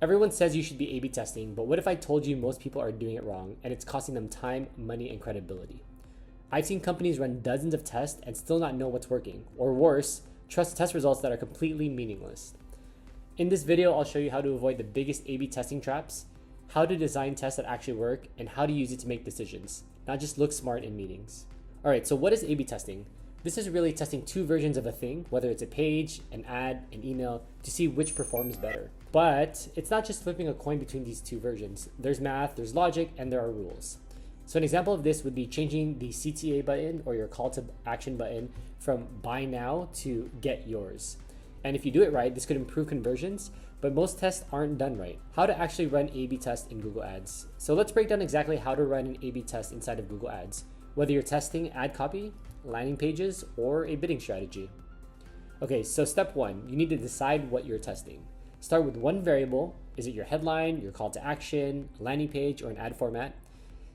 Everyone says you should be A/B testing, but what if I told you most people are doing it wrong and it's costing them time, money, and credibility? I've seen companies run dozens of tests and still not know what's working, or worse, trust test results that are completely meaningless. In this video, I'll show you how to avoid the biggest A/B testing traps, how to design tests that actually work, and how to use it to make decisions, not just look smart in meetings. All right, so what is A/B testing? This is really testing two versions of a thing, whether it's a page, an ad, an email, to see which performs better. But it's not just flipping a coin between these two versions. There's math, there's logic, and there are rules. So an example of this would be changing the CTA button or your call to action button from buy now to get yours. And if you do it right, this could improve conversions, but most tests aren't done right. How to actually run A/B tests in Google Ads. So let's break down exactly how to run an A/B test inside of Google Ads, whether you're testing ad copy, landing pages, or a bidding strategy. Okay, so step one, you need to decide what you're testing. Start with one variable. Is it your headline, your call to action, a landing page, or an ad format?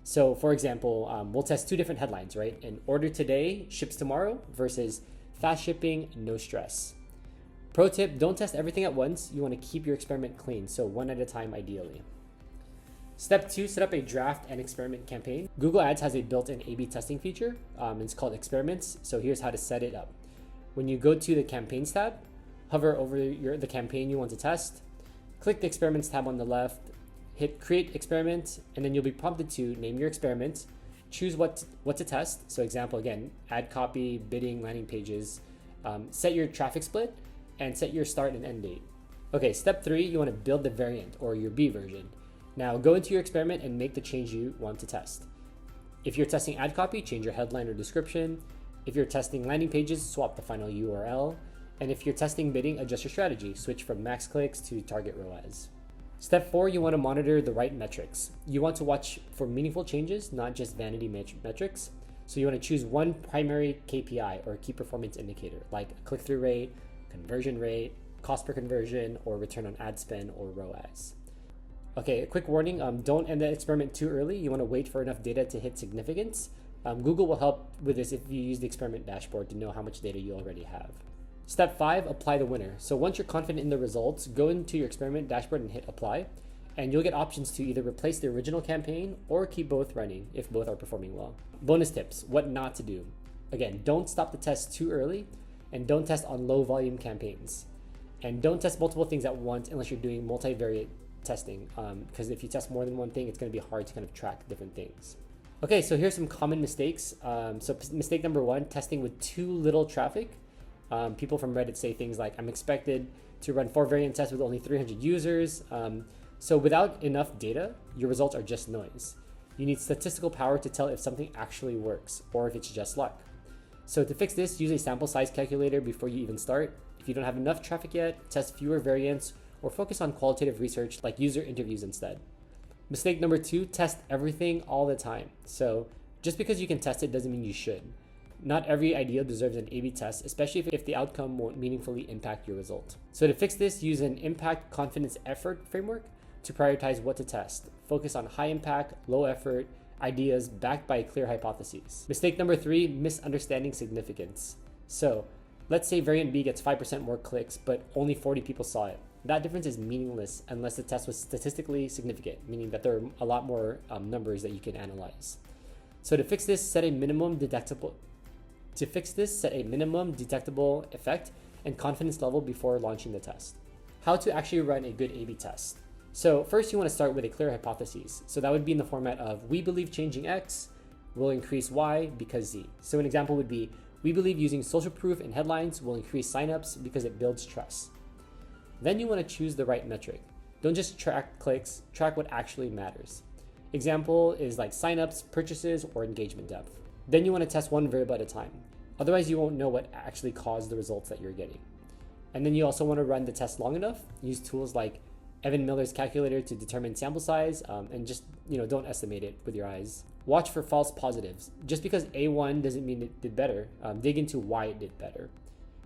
So for example, we'll test two different headlines, right? An order today, ships tomorrow versus fast shipping, no stress. Pro tip, don't test everything at once. You want to keep your experiment clean, so one at a time ideally. Step two, set up a draft and experiment campaign. Google Ads has a built-in A/B testing feature. It's called experiments. So here's how to set it up. When you go to the campaigns tab, hover over the campaign you want to test, click the experiments tab on the left, hit create experiment, and then you'll be prompted to name your experiment, choose what to test. So example, again, ad copy, bidding, landing pages, set your traffic split, and set your start and end date. Okay, step three, you want to build the variant or your B version. Now go into your experiment and make the change you want to test. If you're testing ad copy, change your headline or description. If you're testing landing pages, swap the final URL. And if you're testing bidding, adjust your strategy. Switch from max clicks to target ROAS. Step four, you want to monitor the right metrics. You want to watch for meaningful changes, not just vanity metrics. So you want to choose one primary KPI or key performance indicator, like click-through rate, conversion rate, cost per conversion, or return on ad spend or ROAS. Okay, a quick warning, don't end the experiment too early. You want to wait for enough data to hit significance. Google will help with this if you use the experiment dashboard to know how much data you already have. Step five, apply the winner. So once you're confident in the results, go into your experiment dashboard and hit apply, and you'll get options to either replace the original campaign or keep both running if both are performing well. Bonus tips, what not to do. Again, don't stop the test too early, and don't test on low volume campaigns. And don't test multiple things at once unless you're doing multivariate testing, because if you test more than one thing, it's going to be hard to kind of track different things. Okay, so here's some common mistakes. So mistake number one, testing with too little traffic. People from Reddit say things like, I'm expected to run 4 variant tests with only 300 users. So without enough data, your results are just noise. You need statistical power to tell if something actually works or if it's just luck. So to fix this, use a sample size calculator before you even start. If you don't have enough traffic yet, test fewer variants or focus on qualitative research like user interviews instead. Mistake number two, test everything all the time. So just because you can test it doesn't mean you should. Not every idea deserves an A/B test, especially if the outcome won't meaningfully impact your result. So to fix this, use an impact, confidence, effort framework to prioritize what to test. Focus on high impact, low effort ideas backed by clear hypotheses. Mistake number three, misunderstanding significance. So let's say variant B gets 5% more clicks, but only 40 people saw it. That difference is meaningless unless the test was statistically significant, meaning that there are a lot more numbers that you can analyze. So to fix this, set a minimum detectable effect and confidence level before launching the test. How to actually run a good A/B test. So first you want to start with a clear hypothesis. So that would be in the format of, we believe changing X will increase Y because Z. So an example would be, we believe using social proof in headlines will increase signups because it builds trust. Then you want to choose the right metric. Don't just track clicks, track what actually matters. Example is like signups, purchases, or engagement depth. Then you want to test one variable at a time. Otherwise, you won't know what actually caused the results that you're getting. And then you also want to run the test long enough. Use tools like Evan Miller's calculator to determine sample size, and just don't estimate it with your eyes. Watch for false positives. Just because A1 doesn't mean it did better. Dig into why it did better.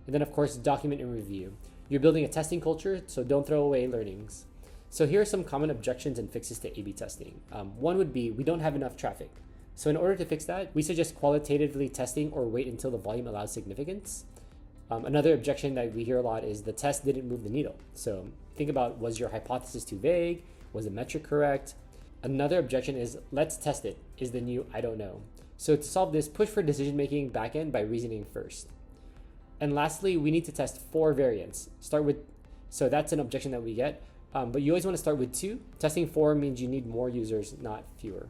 And then of course, document and review. You're building a testing culture, so don't throw away learnings. So here are some common objections and fixes to A/B testing. One would be, we don't have enough traffic. So in order to fix that, we suggest qualitatively testing or wait until the volume allows significance. Another objection that we hear a lot is the test didn't move the needle. So think about, was your hypothesis too vague? Was the metric correct? Another objection is let's test it is the new I don't know. So to solve this, push for decision-making backend by reasoning first. And lastly, we need to test 4 variants. So that's an objection that we get, but you always want to start with 2. Testing 4 means you need more users, not fewer.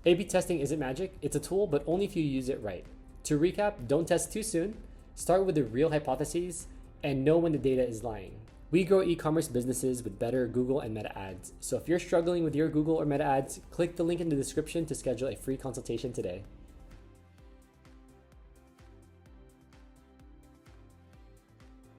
A/B testing isn't magic, it's a tool, but only if you use it right. To recap, don't test too soon, start with the real hypotheses, and know when the data is lying. We grow e-commerce businesses with better Google and Meta ads. So if you're struggling with your Google or Meta ads, click the link in the description to schedule a free consultation today.